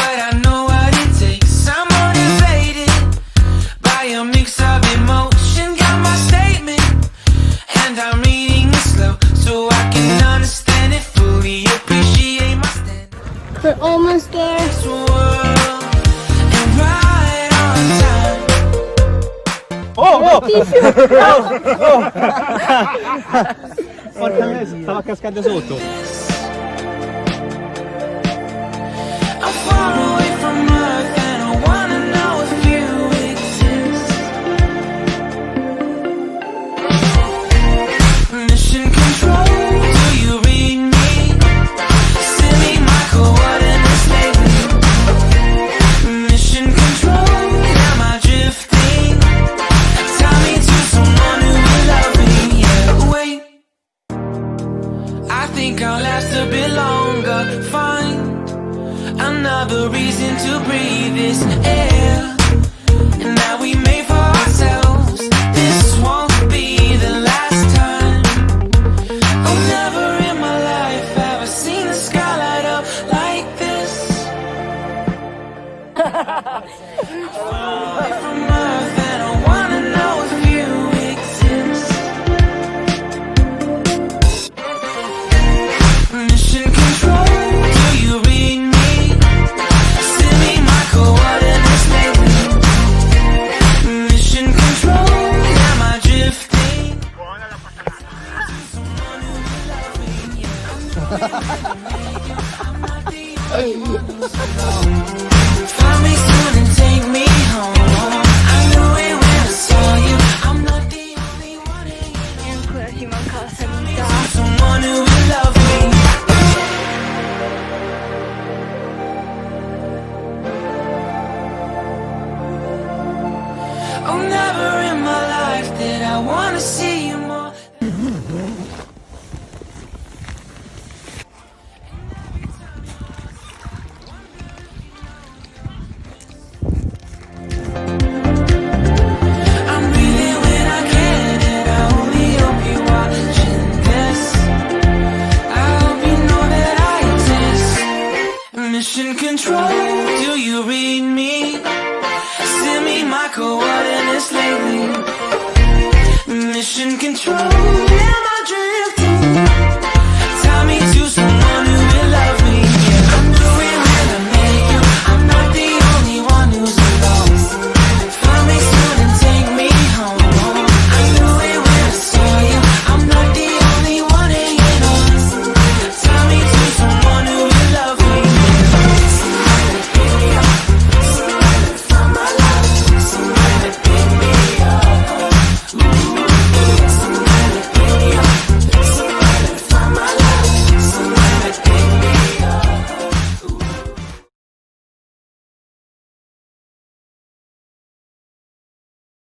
but I know what it takes. I'm motivated by a mix of emotion. Got my statement, and I'm reading it slow so I can understand it fully. Appreciate my stand. We're almost there. And right on time. Porca miseria, stava cascando sotto. I'm far away from Earth and I wanna know if you exist. Mission control, do you read me? Send me my coordinates lately. Mission control, am I drifting? Tie me to someone who will love me. Yeah, wait, I think I'll last a bit longer. Fine, another reason to breathe this air, and that we made for ourselves. This won't be the last time. Oh, never in my life have I seen the sky light up like this. Far away from Earth and I wanna know if you exist. Mission control, do you read me? Send me my coordinates lately. Mission control, am I drifting? Someone who will love me, yeah. I'm not the only one who's alone. Find me soon and take me home. I knew it when I saw you. I'm not the only one hanging on. Ayan, Kuya Kim ang kasalita. Someone who will love me. Oh, never in my life did I wanna see you more. I'm breathing when I can, and I only hope you're watching this. I hope you know that I exist. Mission control, do you read me? Send me my coordinates lately. Mission control,